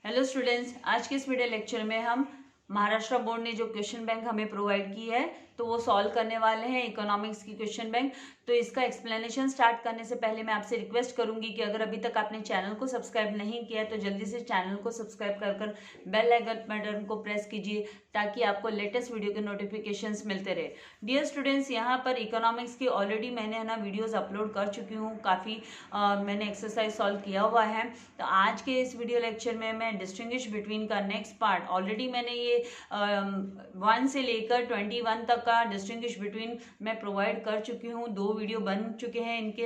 Hello students, आज के इस वीडियो लेक्चर में हम महाराष्ट्र बोर्ड ने जो क्वेश्चन बैंक हमें प्रोवाइड की है तो वो सॉल्व करने वाले हैं इकोनॉमिक्स की क्वेश्चन बैंक। तो इसका एक्सप्लेनेशन स्टार्ट करने से पहले मैं आपसे रिक्वेस्ट करूंगी कि अगर अभी तक आपने चैनल को सब्सक्राइब नहीं किया है तो जल्दी से चैनल को सब्सक्राइब कर बेल आइकन बटन को प्रेस कीजिए ताकि आपको लेटेस्ट वीडियो के नोटिफिकेशंस मिलते रहे। डियर स्टूडेंट्स, यहाँ पर इकोनॉमिक्स की ऑलरेडी मैंने वीडियोज अपलोड कर चुकी हूँ, काफ़ी मैंने एक्सरसाइज सॉल्व किया हुआ है। तो आज के इस वीडियो लेक्चर में मैं डिस्टिंग्विश बिटवीन का नेक्स्ट पार्ट, ऑलरेडी मैंने ये 1 से लेकर 21 तक का डिस्टिंग्विश बिटवीन मैं प्रोवाइड कर चुकी हूँ। 2 वीडियो बन चुके हैं इनके।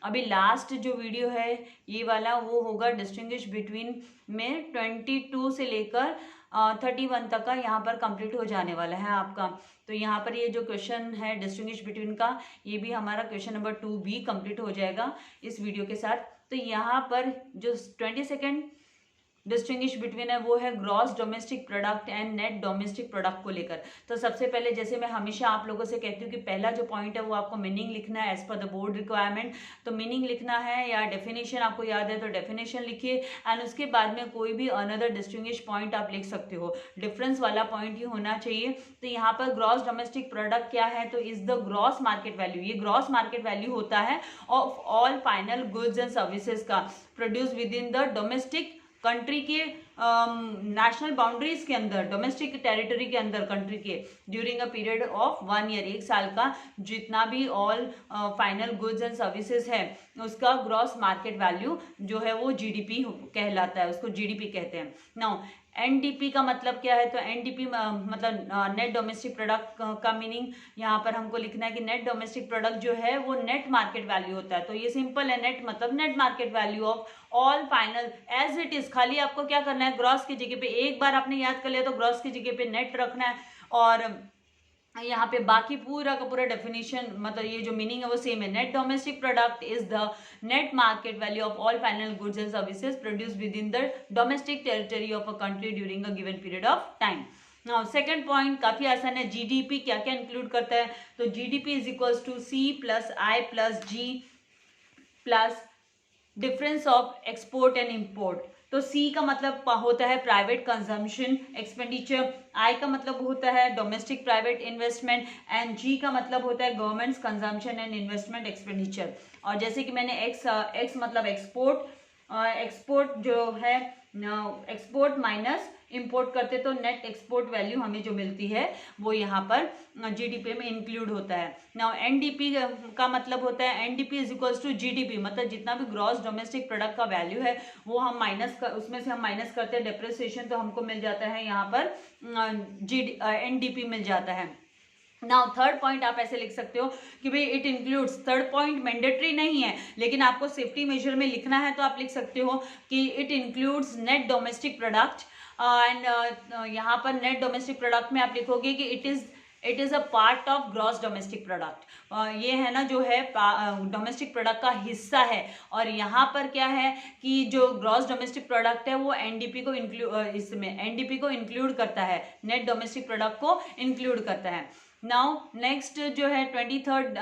अभी लास्ट जो वीडियो है ये वाला वो होगा डिस्टिंग्विश बिटवीन में 22 से लेकर 31 तक का यहाँ पर कंप्लीट हो जाने वाला है आपका। तो यहाँ पर ये जो क्वेश्चन है डिस्टिंग्विश बिटवीन का, ये भी हमारा क्वेश्चन नंबर 2 भी कंप्लीट हो जाएगा इस वीडियो के साथ। तो यहाँ पर जो 22nd डिस्टिंग्विश बिटवीन है वो है gross domestic product and net domestic product को लेकर। तो सबसे पहले जैसे मैं हमेशा आप लोगों से कहती हूँ कि पहला जो पॉइंट है वो आपको मीनिंग लिखना है as per the board requirement. तो मीनिंग लिखना है या डेफिनेशन आपको याद है तो डेफिनेशन लिखिए एंड उसके बाद में कोई भी अनदर डिस्टिंग्विश पॉइंट आप लिख सकते हो, डिफरेंस वाला पॉइंट ही होना चाहिए। तो यहाँ पर ग्रॉस डोमेस्टिक प्रोडक्ट क्या है, तो is the gross market value. ये ग्रॉस मार्केट वैल्यू होता है of all final goods and services का produce within the domestic country के नेशनल बाउंड्रीज के अंदर, डोमेस्टिक टेरिटरी के अंदर कंट्री के during a period of 1 year, 1 साल का जितना भी all final goods and services है उसका ग्रॉस मार्केट वैल्यू जो है वो जीडीपी कहलाता है, उसको जीडीपी कहते हैं। नाउ एनडीपी का मतलब क्या है, तो एनडीपी मतलब नेट डोमेस्टिक प्रोडक्ट का मीनिंग यहाँ पर हमको लिखना है कि नेट डोमेस्टिक प्रोडक्ट जो है वो नेट मार्केट वैल्यू होता है। तो ये सिंपल है, नेट मतलब net market value of all final as it is. खाली आपको क्या करना है, ग्रॉस की जगह पे, एक बार आपने याद कर लिया तो ग्रॉस की जगह पे नेट रखना है और यहाँ पे बाकी पूरा का पूरा डेफिनेशन मतलब ये जो मीनिंग है वो सेम है। Net domestic product is the net market value of all final goods and services produce within the domestic territory of a country during a given period of time. Now second point काफी आसान है, GDP क्या क्या include करता है, तो GDP is equals to C plus I plus G plus difference of export and import. तो C का मतलब होता है प्राइवेट कंजम्पशन एक्सपेंडिचर, आई का मतलब होता है डोमेस्टिक प्राइवेट इन्वेस्टमेंट एंड जी का मतलब होता है governments consumption and investment expenditure. और जैसे कि मैंने एक्स मतलब एक्सपोर्ट जो है एक्सपोर्ट माइनस इंपोर्ट करते तो नेट एक्सपोर्ट वैल्यू हमें जो मिलती है वो यहाँ पर जीडीपी में इंक्लूड होता है। नाउ एनडीपी का मतलब होता है NDP is equals to GDP, मतलब जितना भी ग्रॉस डोमेस्टिक प्रोडक्ट का वैल्यू है वो हम उसमें से हम माइनस करते हैं डेप्रिसिएशन, तो हमको मिल जाता है यहाँ पर एनडीपी मिल जाता है। नाउ थर्ड पॉइंट आप ऐसे लिख सकते हो कि भाई it includes, third point mandatory नहीं है लेकिन आपको सेफ्टी मेजर में लिखना है तो आप लिख सकते हो कि it includes net domestic product and यहाँ पर नेट डोमेस्टिक प्रोडक्ट में आप लिखोगे कि it is a part of gross domestic product. ये है ना जो है डोमेस्टिक प्रोडक्ट का हिस्सा है। और यहाँ पर क्या है कि जो ग्रॉस डोमेस्टिक प्रोडक्ट है वो एनडीपी को इसमें एनडीपी को इंक्लूड करता है, नेट डोमेस्टिक प्रोडक्ट को इंक्लूड करता है। नाउ नेक्स्ट जो है 23rd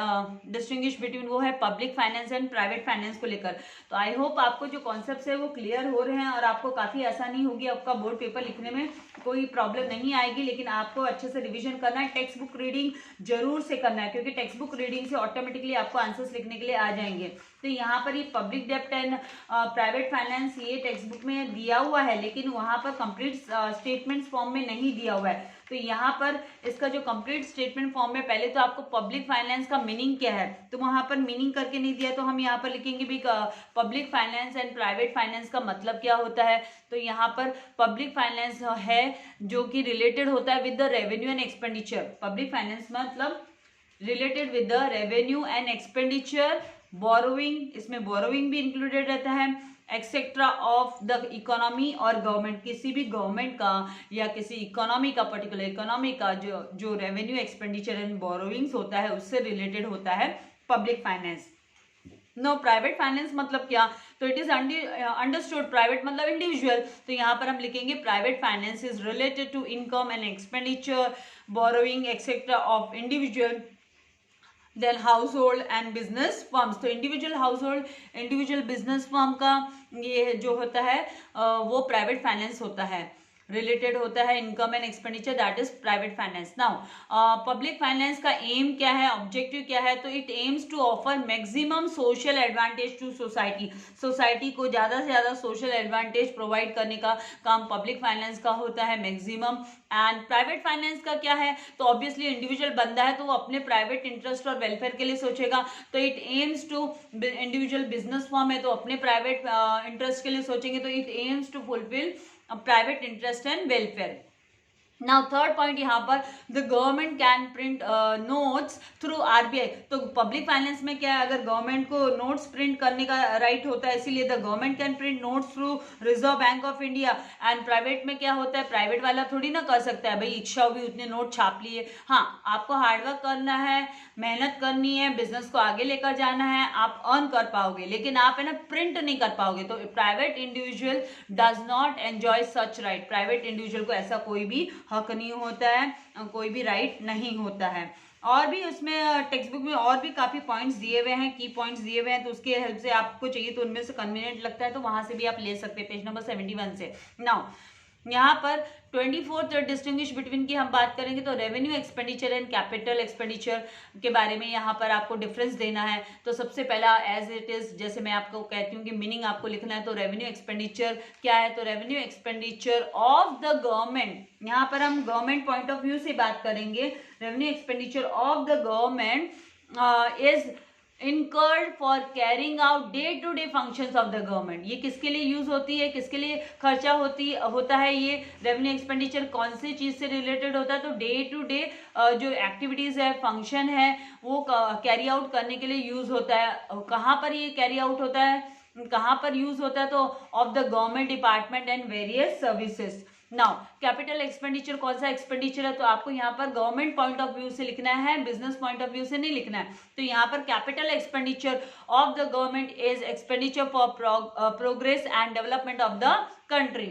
डिस्टिंग्विश बिटवीन वो है public finance and private finance को लेकर। तो आई होप आपको जो कॉन्सेप्ट्स है वो क्लियर हो रहे हैं और आपको काफ़ी आसानी होगी, आपका बोर्ड पेपर लिखने में कोई प्रॉब्लम नहीं आएगी। लेकिन आपको अच्छे से रिवीजन करना है, टेक्स्ट बुक रीडिंग जरूर से करना है क्योंकि टेक्स्ट बुक रीडिंग से ऑटोमेटिकली आपको आंसर्स लिखने के लिए आ जाएंगे। तो यहाँ पर ये पब्लिक डेप्ट एंड प्राइवेट फाइनेंस ये टेक्स्ट बुक में दिया हुआ है लेकिन वहाँ पर कंप्लीट स्टेटमेंट्स फॉर्म में नहीं दिया हुआ है। तो यहाँ पर इसका जो कंप्लीट स्टेटमेंट फॉर्म में पहले तो आपको पब्लिक फाइनेंस का मीनिंग क्या है तो वहाँ पर मीनिंग करके नहीं दिया, तो हम यहाँ पर लिखेंगे भी public finance and private finance का मतलब क्या होता है। तो यहाँ पर पब्लिक फाइनेंस है जो कि रिलेटेड होता है with the revenue and expenditure. Public finance मतलब related with the revenue and expenditure, borrowing, इसमें बोरोइंग भी इंक्लूडेड रहता है, एक्सेट्रा ऑफ द इकोनॉमी और गवर्नमेंट, किसी भी गवर्नमेंट का या किसी इकोनॉमी का, पर्टिकुलर इकोनॉमी का जो रेवेन्यू एक्सपेंडिचर एंड बोरोइंग्स होता है उससे रिलेटेड होता है public finance. No private finance मतलब क्या, तो इट इज अंडरस्टूड प्राइवेट मतलब इंडिविजुअल। तो यहाँ पर हम लिखेंगे private finance is related to income and expenditure, borrowing etcetera of individual then household and business firms. तो individual household, individual business firm का ये जो होता है वो प्राइवेट फाइनेंस होता है, रिलेटेड होता है income and expenditure, that is private finance. Now public finance का एम क्या है, ऑब्जेक्टिव क्या है, तो it aims to offer maximum social advantage to society. Society को ज्यादा से ज्यादा सोशल एडवांटेज प्रोवाइड करने का काम पब्लिक फाइनेंस का होता है मैक्सिमम। एंड प्राइवेट फाइनेंस का क्या है, तो ऑब्वियसली इंडिविजुअल बंदा है तो वो अपने प्राइवेट इंटरेस्ट और वेलफेयर के लिए सोचेगा, तो it aims to, individual business form है तो अपने प्राइवेट इंटरेस्ट के लिए सोचेंगे, तो it aims to fulfil private interest and welfare. Now third point यहाँ पर, the government can print notes through RBI. तो पब्लिक फाइनेंस में क्या है, अगर गवर्नमेंट को नोट्स प्रिंट करने का राइट होता है, इसीलिए the government can print notes through reserve bank of India. And private में क्या होता है, प्राइवेट वाला थोड़ी ना कर सकता है, भाई इच्छा भी उतने नोट छाप लिए। हाँ, आपको हार्डवर्क करना है, मेहनत करनी है, बिजनेस को आगे लेकर जाना है, आप अर्न कर पाओगे, लेकिन आप है ना प्रिंट नहीं कर पाओगे। तो private individual does not enjoy such right. Private individual को ऐसा कोई भी हक नहीं होता है, कोई भी राइट नहीं होता है। और भी उसमें टेक्स्ट बुक में और भी काफी पॉइंट्स दिए हुए हैं, की पॉइंट्स दिए हुए हैं, तो उसके हेल्प से आपको चाहिए तो उनमें से कन्वीनियंट लगता है तो वहां से भी आप ले सकते हैं, पेज नंबर 71 से। नाउ यहाँ पर 24th डिस्टिंग्विश बिटवीन की हम बात करेंगे, तो revenue expenditure and capital expenditure के बारे में यहाँ पर आपको डिफरेंस देना है। तो सबसे पहला एज इट इज, जैसे मैं आपको कहती हूँ कि मीनिंग आपको लिखना है, तो रेवेन्यू एक्सपेंडिचर क्या है, तो revenue expenditure of the government, यहाँ पर हम गवर्नमेंट पॉइंट ऑफ व्यू से बात करेंगे। Revenue expenditure of the government is incurred for carrying out day to day functions of the government। ये किसके लिए यूज होती है, किसके लिए खर्चा होता है, ये रेवेन्यू एक्सपेंडिचर कौन सी चीज से रिलेटेड होता है, तो डे टू डे जो एक्टिविटीज है, फंक्शन है, वो कैरी आउट करने के लिए यूज होता है। कहाँ पर ये कैरी आउट होता है, कहाँ पर यूज होता है, तो of the government department and various services. Now capital expenditure कौन सा एक्सपेंडिचर है, तो आपको यहाँ पर गवर्नमेंट पॉइंट ऑफ व्यू से लिखना है, बिजनेस पॉइंट ऑफ व्यू से नहीं लिखना है। तो यहाँ पर capital expenditure of the government is expenditure for progress and development of the country.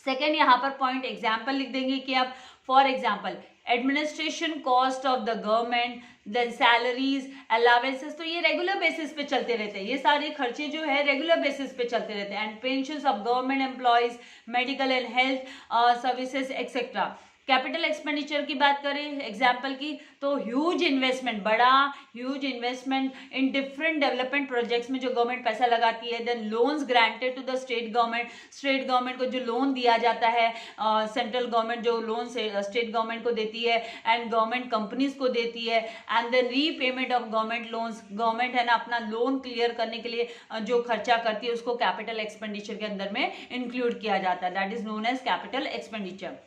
Second यहाँ पर पॉइंट एग्जाम्पल लिख देंगे कि आप, for example administration cost of the government, then salaries, allowances, तो ये रेगुलर बेसिस पे चलते रहते हैं, ये सारे खर्चे जो है रेगुलर बेसिस पे चलते रहते हैं। And pensions of government employees, medical and health services etcetera. Capital expenditure की बात करें एग्जाम्पल की, तो ह्यूज इन्वेस्टमेंट, बड़ा huge investment in different development projects में जो गवर्नमेंट पैसा लगाती है। Then loans granted to the state government, state government को जो लोन दिया जाता है, सेंट्रल गवर्नमेंट जो लोन स्टेट गवर्नमेंट को देती है एंड गवर्नमेंट कंपनीज को देती है। And then repayment of government loans, government है ना अपना लोन क्लियर करने के लिए जो खर्चा करती है उसको कैपिटल एक्सपेंडिचर के अंदर में इंक्लूड किया जाता है, that is known as capital expenditure.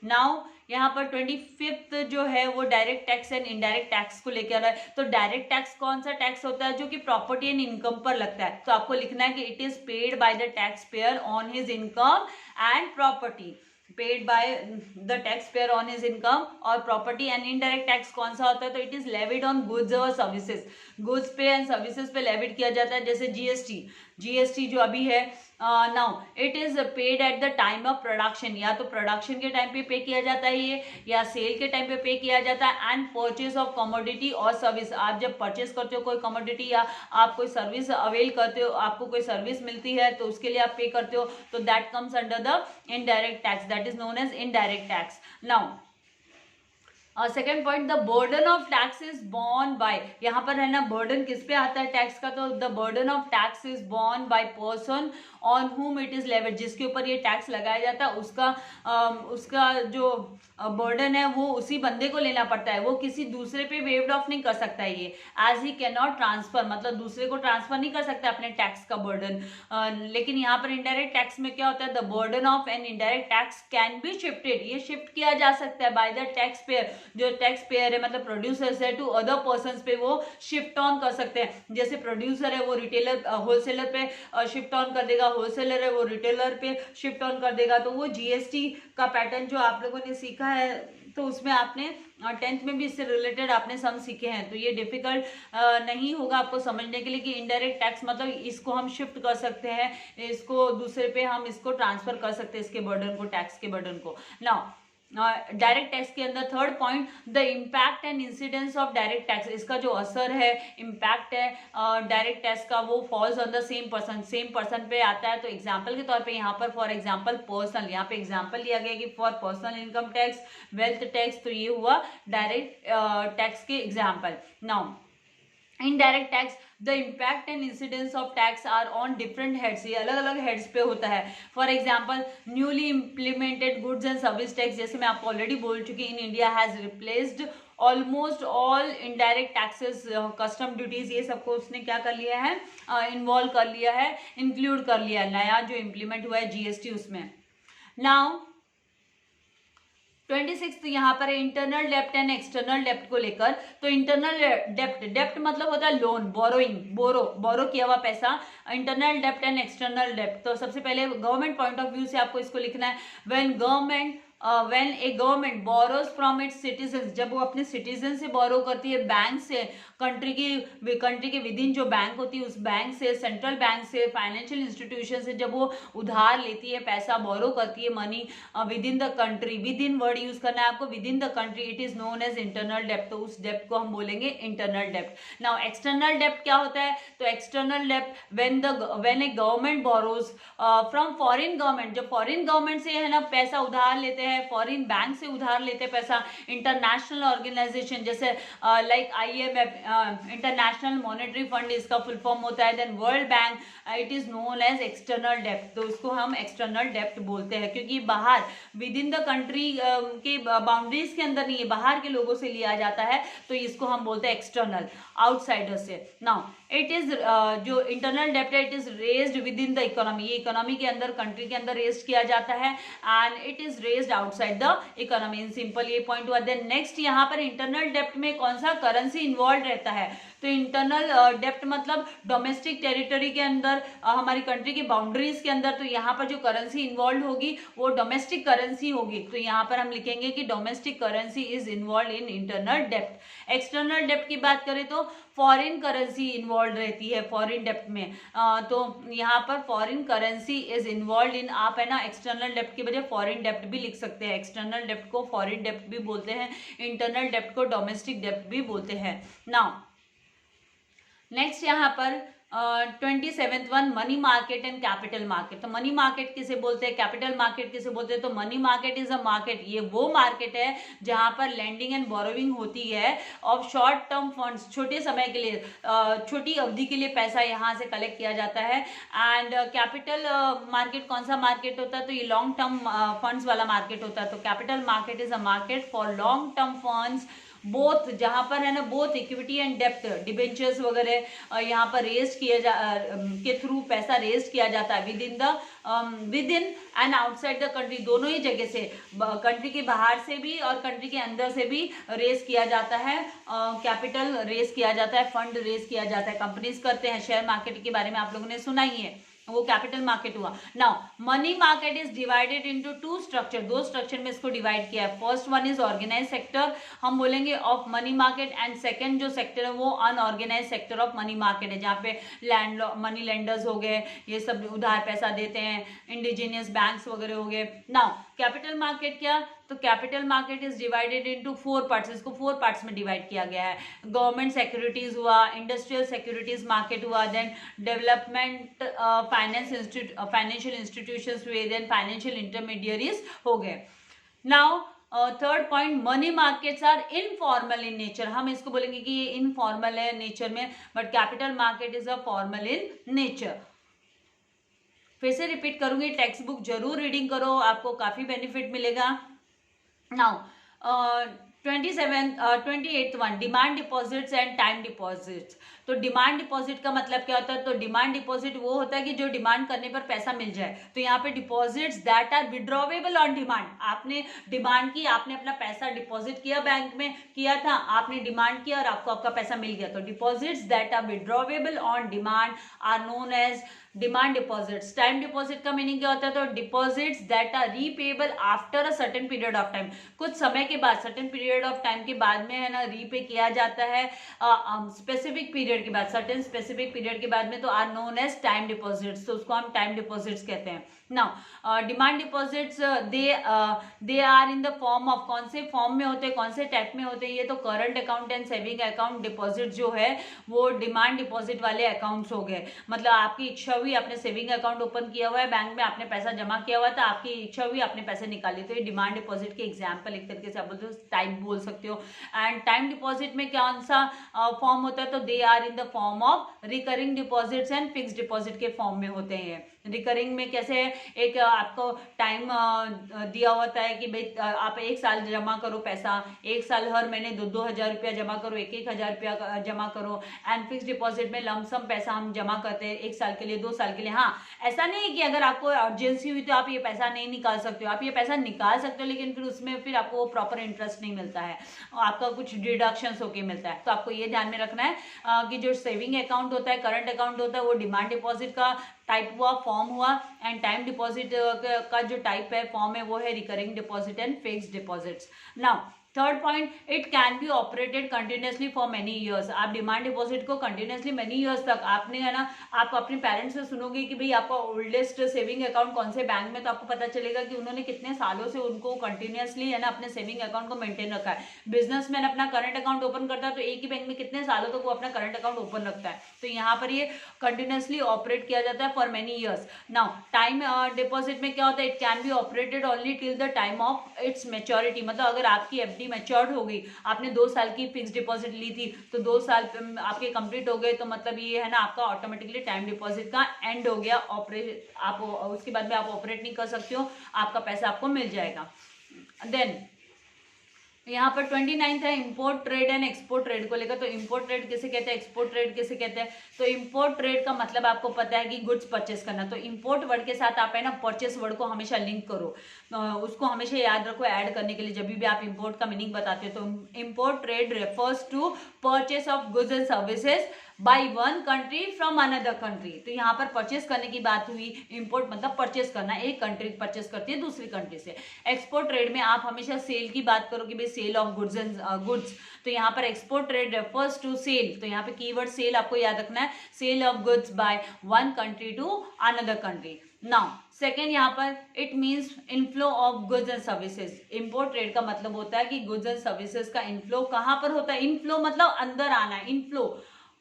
Now यहाँ पर 25th जो है वो direct tax and indirect tax को लेकर आ रहा है। तो डायरेक्ट टैक्स कौन सा टैक्स होता है, जो कि प्रॉपर्टी एंड इनकम पर लगता है। तो आपको लिखना है कि it is paid by the tax payer on his income and property, paid by the tax payer on his income और प्रॉपर्टी। एंड इनडायरेक्ट टैक्स कौन सा होता है, तो it is levied on goods और सर्विसेज, गुड्स पे and services पे levied किया जाता है, जैसे जीएसटी, जीएसटी जो अभी है। Now it is paid at the time of production, या तो प्रोडक्शन के टाइम पे किया जाता है ये, या सेल के टाइम पे किया जाता है। एंड परचेज ऑफ कमोडिटी और सर्विस, आप जब परचेज करते हो कोई कमोडिटी या आप कोई सर्विस अवेल करते हो, आपको कोई सर्विस मिलती है तो उसके लिए आप पे करते हो, तो that comes under the indirect tax, that is known as indirect tax. Now second point, the burden of tax is borne by, यहाँ पर है ना बर्डन किस पे आता है टैक्स का, तो the burden of tax is borne by person on हुम इट इज लेविड, जिसके ऊपर ये टैक्स लगाया जाता है उसका जो बर्डन है वो उसी बंदे को लेना पड़ता है, वो किसी दूसरे पे वेव्ड ऑफ नहीं कर सकता है ये, as he can not transfer, मतलब दूसरे को ट्रांसफर नहीं कर सकता अपने टैक्स का बर्डन। लेकिन यहाँ पर इनडायरेक्ट टैक्स में क्या होता है, the burden of an indirect tax can be shifted, ये शिफ्ट किया जा सकता है बाय द टैक्स पेयर, जो टैक्स पेयर है मतलब प्रोड्यूसर्स है, टू अदर पर्संस पे वो शिफ्ट ऑन कर सकते हैं। जैसे प्रोड्यूसर है वो रिटेलर होलसेलर पे शिफ्ट ऑन कर देगा, होलसेलर है वो रिटेलर पे शिफ्ट ऑन कर देगा। तो वो जीएसटी का पैटर्न जो आप लोगों ने सीखा है तो उसमें आपने 10th में भी इससे रिलेटेड आपने सम सीखे हैं, तो ये डिफिकल्ट नहीं होगा आपको समझने के लिए कि इनडायरेक्ट टैक्स मतलब इसको हम शिफ्ट कर सकते हैं, इसको दूसरे पे हम इसको ट्रांसफर कर सकते हैं, इसके बर्डन को, टैक्स के बर्डन को। नाउ डायरेक्ट टैक्स के अंदर third point, the impact and incidence of direct tax, इसका जो असर है, इम्पैक्ट है डायरेक्ट टैक्स का, वो falls on the same person पे आता है। तो एग्जांपल के तौर पे यहाँ पर फॉर एग्जांपल पर्सनल, यहाँ पे एग्जांपल लिया गया कि for personal income tax, wealth tax, तो ये हुआ डायरेक्ट टैक्स के example. Now indirect tax, the impact and incidence of tax are on different heads, ये अलग अलग हेड्स पे होता है। For example newly implemented goods and service tax, जैसे मैं आपको ऑलरेडी बोल चुकी, in India has replaced almost all indirect taxes, custom duties, ये सबको उसने क्या कर लिया है, इन्वॉल्व कर लिया है, इंक्लूड कर लिया है, नया जो इम्प्लीमेंट हुआ है जीएसटी उसमें। नाउ 26 यहाँ पर इंटरनल डेप्ट एंड एक्सटर्नल डेप्ट को लेकर। तो इंटरनल डेप्ट मतलब होता है लोन, बोरोइंग, बोरो किया हुआ पैसा। इंटरनल डेप्ट एंड एक्सटर्नल डेप्ट, तो सबसे पहले गवर्नमेंट पॉइंट ऑफ व्यू से आपको इसको लिखना है। When a government borrows from its citizen, जब वो अपने सिटीजन से बोरो करती है, बैंक से, कंट्री के विद इन जो बैंक होती है उस बैंक से, सेंट्रल बैंक से, फाइनेंशियल इंस्टीट्यूशन से जब वो उधार लेती है, पैसा बोरो करती है, money within the country, within word use करना है आपको, within the country, it is known as internal डेप्ट, तो उस डेप्ट को हम बोलेंगे इंटरनल डेप्ट। नाउ एक्सटर्नल डेप्ट क्या होता है, तो एक्सटर्नल डेप्ट when a government borrows from foreign government, जब फॉरेन गवर्नमेंट से है ना पैसा उधार लेते हैं, फॉरेन बैंक से उधार लेते पैसा, इंटरनेशनल ऑर्गेनाइजेशन जैसे like IMF, international monetary fund इसका फुल फॉर्म होता है, then world bank, it is known as external डेप्ट, तो उसको हम एक्सटर्नल डेप्ट बोलते हैं, क्योंकि बाहर विद इन द कंट्री के बाउंड्रीज के अंदर नहीं है, बाहर के लोगों से लिया जाता है, तो इसको हम बोलते हैं एक्सटर्नल, आउटसाइडर से। नाउ इट इज जो इंटरनल डेप्ट है, it is raised with in the economy, ये इकोनॉमी के अंदर, कंट्री के अंदर रेज्ड किया जाता है, and it is raised outside the economy, in simple ये पॉइंट हुआ। देन नेक्स्ट यहाँ पर इंटरनल डेप्ट में कौन सा करेंसी इन्वॉल्व रहता है, तो इंटरनल डेप्ट मतलब डोमेस्टिक टेरिटरी के अंदर, हमारी कंट्री की बाउंड्रीज के अंदर, तो यहाँ पर जो करेंसी इन्वॉल्व होगी वो डोमेस्टिक करेंसी होगी, तो यहाँ पर हम लिखेंगे कि domestic currency is involve in internal डेप्ट। एक्सटर्नल डेप्ट की बात करें तो फॉरेन करेंसी इन्वॉल्व रहती है फॉरेन डेप्ट में, तो यहाँ पर फॉरेन करेंसी इज इन्वॉल्व इन, आप है ना एक्सटर्नल डेप्ट की बजाय फॉरेन डेप्ट भी लिख सकते हैं, एक्सटर्नल डेप्ट को फॉरेन डेप्ट भी बोलते हैं, इंटरनल डेप्ट को डोमेस्टिक डेप्ट भी बोलते हैं। नाउ नेक्स्ट यहाँ पर 27th one, money market and capital market. तो मनी मार्केट किसे बोलते हैं, कैपिटल मार्केट किसे बोलते हैं, तो money market is a market, ये वो मार्केट है जहां पर लैंडिंग एंड बोरोविंग होती है ऑफ शॉर्ट टर्म फंड्स, छोटे समय के लिए, छोटी अवधि के लिए पैसा यहाँ से कलेक्ट किया जाता है। एंड कैपिटल मार्केट कौन सा मार्केट होता है, तो ये लॉन्ग टर्म फंड्स वाला मार्केट होता है। तो capital market is a market for long term funds, both जहां पर है ना, बोथ इक्विटी एंड डेप्ट, डिबेंचर्स वगैरह यहाँ पर रेज किए के थ्रू पैसा रेज किया जाता है with in and outside the country, दोनों ही जगह से, कंट्री के बाहर से भी और कंट्री के अंदर से भी रेज किया जाता है, कैपिटल रेज किया जाता है, फंड रेज किया जाता है, कंपनीज करते हैं। शेयर मार्केट के बारे में आप लोगों ने सुना ही है, वो कैपिटल मार्केट हुआ। Now money market is divided into two structure, दो स्ट्रक्चर में इसको डिवाइड किया है। First one is organise sector, हम बोलेंगे of money market, and second जो सेक्टर है वो unorganise sector of money market है, जहाँ पे मनी लेंडर्स हो गए, ये सब उधार पैसा देते हैं, इंडिजीनियस बैंक्स वगैरह हो गए। नाउ कैपिटल मार्केट क्या, तो capital market is divided into 4 parts, इसको 4 पार्ट्स में डिवाइड किया गया है। गवर्नमेंट सिक्योरिटीज हुआ, इंडस्ट्रियल सिक्योरिटीज मार्केट हुआ, देन डेवलपमेंट फाइनेंशियल इंस्टीट्यूशंस हुए, देन फाइनेंशियल इंटरमीडियरीज हो गए। Now third point, money markets are informal in nature, हम इसको बोलेंगे कि ये इनफॉर्मल है नेचर में, but capital market is a formal in nature. फिर से रिपीट करूंगी, टेक्स्ट बुक जरूर रीडिंग करो, आपको काफी बेनिफिट मिलेगा। Now 28th one, demand deposits and time deposits. तो डिमांड डिपॉजिट का मतलब क्या होता है, तो डिमांड डिपॉजिट वो होता है कि जो डिमांड करने पर पैसा मिल जाए। तो यहाँ पे deposits that are withdrawable on demand, आपने डिमांड की, आपने अपना पैसा डिपॉजिट किया, बैंक में किया था, आपने डिमांड किया और आपको आपका पैसा मिल गया, तो deposits that are withdrawable on demand are known as demand deposits. Time deposit का मीनिंग क्या होता है, तो deposits that are repayable after a certain period of time, कुछ समय के बाद, सर्टेन पीरियड ऑफ टाइम के बाद में है ना रीपे किया जाता है, स्पेसिफिक पीरियड के बाद, सर्टेन स्पेसिफिक पीरियड के बाद में, तो are known as time deposits, तो उसको हम टाइम डिपॉजिट्स कहते हैं। Now demand deposits they are in the form of, कौन से फॉर्म में होते हैं, कौन से टाइप में होते हैं, ये तो current account and saving account deposit जो है वो डिमांड डिपॉजिट वाले अकाउंट्स हो गए। मतलब आपकी इच्छा हुई, आपने सेविंग अकाउंट ओपन किया हुआ है बैंक में, आपने पैसा जमा किया हुआ था, आपकी इच्छा हुई आपने पैसे निकाले, तो ये डिमांड डिपॉजिट के एग्जाम्पल एक तरीके से आप बोलते हो, टाइप बोल सकते हो। एंड टाइम डिपॉजिट में कौन सा फॉर्म होता है, तो they are in the form of recurring deposits and fix deposit के फॉर्म में होते हैं। रिकरिंग में कैसे है, एक आपको टाइम दिया होता है कि भाई आप 1 साल जमा करो पैसा, 1 साल हर महीने 2-2 हज़ार रुपया जमा करो, 1-1 हज़ार रुपया जमा करो। एंड फिक्स डिपॉजिट में लमसम पैसा हम जमा करते हैं 1 साल के लिए, 2 साल के लिए। हाँ, ऐसा नहीं है कि अगर आपको अर्जेंसी हुई तो आप ये पैसा नहीं निकाल सकते हो, आप ये पैसा निकाल सकते हो, लेकिन फिर उसमें फिर आपको वो प्रॉपर इंटरेस्ट नहीं मिलता है, आपका कुछ डिडक्शंस होके मिलता है। तो आपको ये ध्यान में रखना है कि जो सेविंग अकाउंट होता है, करंट अकाउंट होता है, वो डिमांड डिपॉजिट का टाइप हुआ, फॉर्म हुआ। एंड टाइम डिपॉजिट का जो टाइप है, फॉर्म है, वो है recurring deposit and fixed deposits. Now third point, it can be operated continuously for many years. आप डिमांड डिपॉजिट को कंटिन्यूसली मेनी ईयर्स तक, आपने है ना, आप अपने पेरेंट्स से सुनोगे कि भाई आपका ओल्डेस्ट सेविंग अकाउंट कौन से बैंक में, तो आपको पता चलेगा कि उन्होंने कितने सालों से उनको कंटिन्यूसली है ना अपने सेविंग अकाउंट को मेंटेन रखा है। बिजनेसमैन अपना करंट अकाउंट ओपन करता है तो एक ही बैंक में कितने सालों तक वो अपना करंट अकाउंट ओपन रखता है, तो यहाँ पर ये कंटिन्यूसली ऑपरेट किया जाता है for many years. Now time deposit में क्या होता है, it can be operated only till the time of its maturity. मतलब अगर आपकी एफडी मैच्योर्ड हो गई, आपने 2 साल की फिक्स डिपॉजिट ली थी, तो 2 साल आपके कंप्लीट हो गए, तो मतलब ये है ना आपका ऑटोमेटिकली टाइम डिपॉजिट का एंड हो गया, ऑपरेट आप उसके बाद में आप ऑपरेट नहीं कर सकते हो, आपका पैसा आपको मिल जाएगा। देन यहाँ पर 29 है import trade and export trade को लेकर। तो इंपोर्ट ट्रेड किसे कहते हैं, एक्सपोर्ट ट्रेड किसे कहते हैं, तो इंपोर्ट ट्रेड का मतलब आपको पता है कि गुड्स परचेस करना। तो इंपोर्ट वर्ड के साथ आप है ना परचेस वर्ड को हमेशा लिंक करो, उसको हमेशा याद रखो ऐड करने के लिए जब भी आप इंपोर्ट का मीनिंग बताते हो। तो import trade refers to purchase of goods and services by one country from another country. तो यहाँ पर परचेस करने की बात हुई, इंपोर्ट मतलब परचेस करना, एक कंट्री परचेस करती है दूसरी कंट्री से। एक्सपोर्ट ट्रेड में आप हमेशा सेल की बात करो कि भाई sale of goods and goods, तो यहाँ पर export trade refers to sale, तो यहाँ पे कीवर्ड सेल आपको याद रखना है, sale of goods by one country to another country. Now second यहाँ पर it means inflow of goods and services. Import trade का मतलब होता है कि गुड्स एंड सर्विसेज का इनफ्लो कहाँ पर होता है, इनफ्लो मतलब अंदर आना, इनफ्लो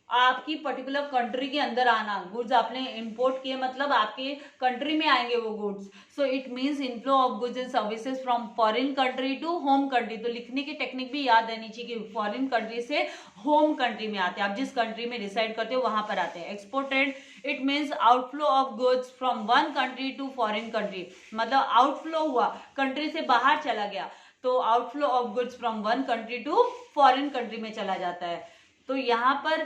आपकी पर्टिकुलर कंट्री के अंदर आना, गुड्स आपने इंपोर्ट किए मतलब आपके कंट्री में आएंगे वो goods. So it means inflow of goods and services from foreign country to home country. तो लिखने की टेक्निक भी याद रहनी चाहिए कि फॉरेन कंट्री से होम कंट्री में आते हैं, आप जिस कंट्री में रिसाइड करते हो वहां पर आते हैं। Export trade it means outflow of goods from one country to foreign country, मतलब आउटफ्लो हुआ, कंट्री से बाहर चला गया, तो outflow of goods from one country to foreign country में चला जाता है। तो यहाँ पर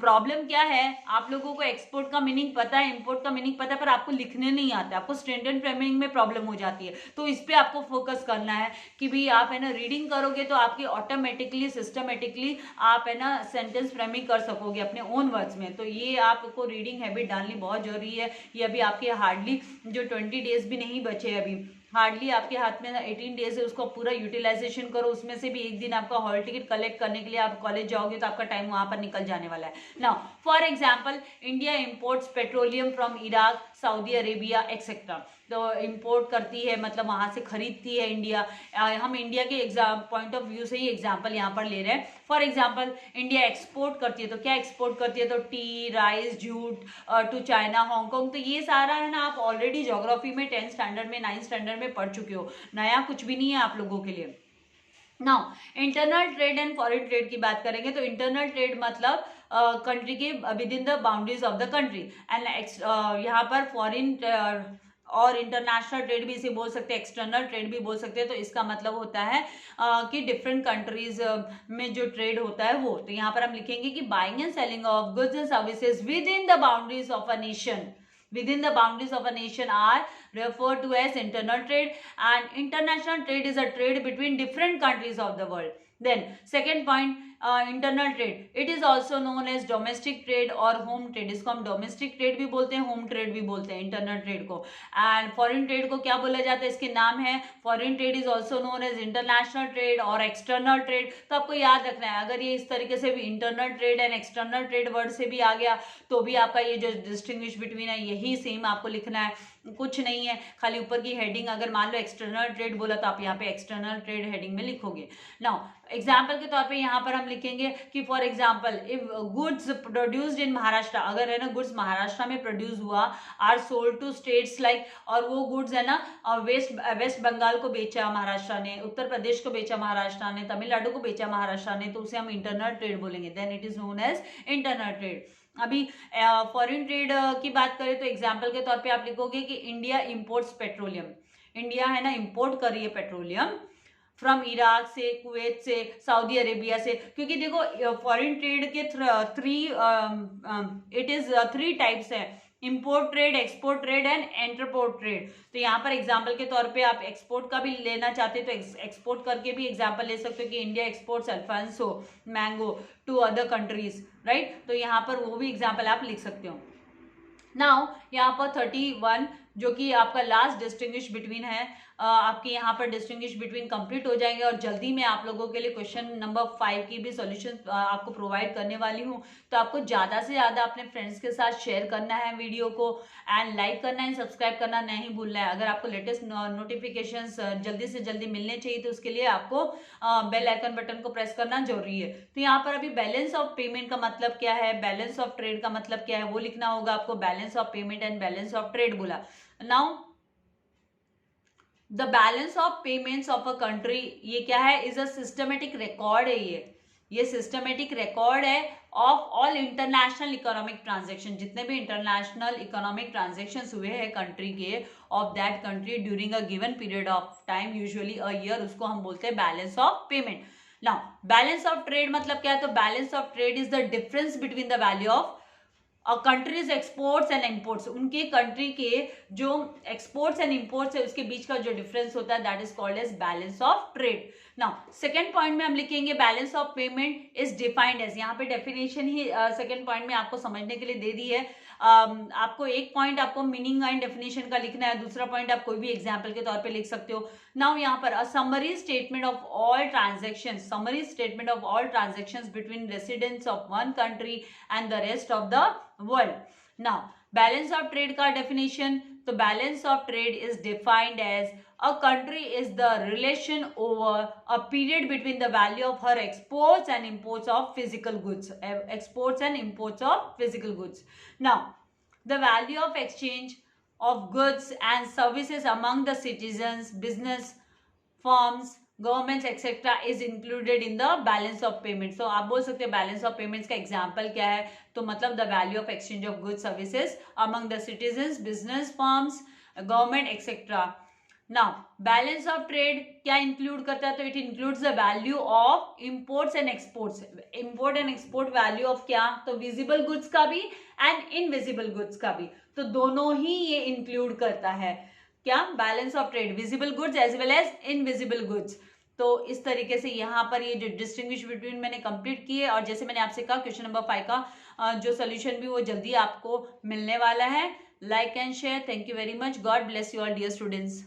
प्रॉब्लम क्या है, आप लोगों को एक्सपोर्ट का मीनिंग पता है, इंपोर्ट का मीनिंग पता है, पर आपको लिखने नहीं आता, आपको स्टैंडर्ड फ्रेमिंग में प्रॉब्लम हो जाती है। तो इस पे आपको फोकस करना है कि भाई आप है ना रीडिंग करोगे तो आपकी ऑटोमेटिकली सिस्टमेटिकली आप है ना सेंटेंस फ्रेमिंग कर सकोगे अपने ओन वर्ड्स में। तो ये आपको रीडिंग हैबिट डालनी बहुत जरूरी है। ये अभी आपके हार्डली जो 20 डेज भी नहीं बचे, अभी हार्डली आपके हाथ में 18 डेज है, उसको पूरा यूटिलाइजेशन करो। उसमें से भी एक दिन आपका हॉल टिकट कलेक्ट करने के लिए आप कॉलेज जाओगे तो आपका टाइम वहां पर निकल जाने वाला है। Now for example India imports petroleum from Iraq, Saudi Arabia etcetera. तो इंपोर्ट करती है मतलब वहां से खरीदती है इंडिया। हम इंडिया के पॉइंट ऑफ व्यू से ही एग्जाम्पल यहाँ पर ले रहे हैं। फॉर एग्जाम्पल इंडिया एक्सपोर्ट करती है, तो क्या एक्सपोर्ट करती है, तो tea, rice, jute to China, Hong Kong. तो ये सारा है ना आप ऑलरेडी ज्योग्राफी में 10th स्टैंडर्ड में 9th स्टैंडर्ड में पढ़ चुके हो, नया कुछ भी नहीं है आप लोगों के लिए। Now internal trade and foreign trade की बात करेंगे तो इंटरनल ट्रेड मतलब कंट्री के with in the boundaries of the country, and यहाँ पर फॉरेन और इंटरनेशनल ट्रेड भी इसे बोल सकते हैं, एक्सटर्नल ट्रेड भी बोल सकते हैं। तो इसका मतलब होता है कि डिफरेंट कंट्रीज में जो ट्रेड होता है वो। तो यहाँ पर हम लिखेंगे कि buying and selling of goods and services with in the boundaries of a nation, within the boundaries of a nation are referred to as internal trade, and international trade is a trade between different countries of the world. Then second point, internal trade it is also known as domestic trade और home trade. इसको हम domestic trade भी बोलते हैं, home trade भी बोलते हैं internal trade को। एंड फॉरेन ट्रेड को क्या बोला जाता है, इसके नाम है foreign trade is also known as international trade और एक्सटर्नल ट्रेड। तो आपको याद रखना है, अगर ये इस तरीके से भी internal trade and external trade word से भी आ गया तो भी आपका ये जो डिस्टिंग्विश बिटवीन है यही सेम आपको लिखना है। कुछ नहीं है, खाली ऊपर की हेडिंग, अगर मान लो एक्सटर्नल ट्रेड बोला तो आप यहाँ पे एक्सटर्नल ट्रेड हेडिंग में लिखोगे। नाउ एग्जाम्पल के तौर पे यहाँ पर हम लिखेंगे कि for example if goods produced in Maharashtra, अगर है ना गुड्स महाराष्ट्र में प्रोड्यूस हुआ, are sold to states like, और वो गुड्स है ना वेस्ट बंगाल को बेचा महाराष्ट्र ने, उत्तर प्रदेश को बेचा महाराष्ट्र ने, तमिलनाडु को बेचा महाराष्ट्र ने, तो उसे हम इंटरनल ट्रेड बोलेंगे, then it is known as internal trade. अभी फॉरेन ट्रेड की बात करें तो एग्जाम्पल के तौर पे आप लिखोगे कि इंडिया इंपोर्ट्स पेट्रोलियम, इंडिया है ना इंपोर्ट कर रही है पेट्रोलियम फ्रॉम इराक से, कुवैत से, सऊदी अरेबिया से, क्योंकि देखो फॉरेन ट्रेड के थ्री टाइप्स है, import trade, export trade and entrepot trade. तो यहाँ पर एग्जाम्पल के तौर पे आप एक्सपोर्ट का भी लेना चाहते हैं तो एक्सपोर्ट करके भी एग्जाम्पल ले सकते हो कि India exports Alphonso mango to other countries, right. तो यहाँ पर वो भी एग्जाम्पल आप लिख सकते हो। नाउ यहाँ पर 31 जो कि आपका लास्ट डिस्टिंग्विश बिटवीन है, आपके यहाँ पर डिस्टिंग्विश बिटवीन कंप्लीट हो जाएंगे और जल्दी मैं आप लोगों के लिए क्वेश्चन नंबर 5 की भी सॉल्यूशन आपको प्रोवाइड करने वाली हूँ। तो आपको ज़्यादा से ज़्यादा अपने फ्रेंड्स के साथ शेयर करना है वीडियो को, एंड लाइक करना है, सब्सक्राइब करना नहीं भूलना है। अगर आपको लेटेस्ट नोटिफिकेशंस जल्दी से जल्दी मिलने चाहिए तो उसके लिए आपको बेल आइकन बटन को प्रेस करना जरूरी है। तो यहाँ पर अभी बैलेंस ऑफ पेमेंट का मतलब क्या है, बैलेंस ऑफ ट्रेड का मतलब क्या है, वो लिखना होगा आपको। Balance of payment and balance of trade बोला। Now the balance of payments of a country, ये क्या है, इज अ सिस्टमेटिक रिकॉर्ड है। ये सिस्टमेटिक रिकॉर्ड है of all international economic transaction, जितने भी इंटरनेशनल इकोनॉमिक ट्रांजेक्शन हुए हैं कंट्री के, of that country during a given period of time, usually a year, उसको हम बोलते हैं balance of payment. Now balance of trade मतलब क्या है, तो balance of trade is the difference between the value of countries exports and imports, उनके country के जो एक्सपोर्ट्स एंड इम्पोर्ट्स है उसके बीच का जो डिफरेंस होता है, that is called as balance of trade. Now second point में हम लिखेंगे balance of payment is defined as, यहाँ पे डेफिनेशन ही सेकंड पॉइंट में आपको समझने के लिए दे दी है। आपको एक पॉइंट आपको मीनिंग एंड डेफिनेशन का लिखना है, दूसरा पॉइंट आप कोई भी एग्जाम्पल के तौर पे लिख सकते हो। नाउ यहाँ पर a summary statement of all transactions, summary statement of all transactions between residents of one country and the rest of the world. Now balance of trade का डेफिनेशन, तो balance of trade is defined as a country is the relation over a period between the value of her exports and imports of physical goods, exports and imports of physical goods. Now the value of exchange of goods and services among the citizens, business firms, governments etcetera is included in the balance of payment. So आप बोल सकते हैं balance of payments का example क्या है, तो मतलब the value of exchange of goods services among the citizens, business firms, government etcetera. Now balance of trade क्या इंक्लूड करता है, तो it includes the value of imports and exports, import and export value of क्या, तो visible goods का भी and invisible goods का भी, तो दोनों ही ये इंक्लूड करता है क्या, balance of trade, visible goods as well as invisible goods. तो इस तरीके से यहाँ पर ये जो डिस्टिंग्विश बिटवीन मैंने कंप्लीट किए, और जैसे मैंने आपसे कहा क्वेश्चन नंबर 5 का जो सोल्यूशन भी वो जल्दी आपको मिलने वाला है। Like and share, thank you very much, God bless you all dear students.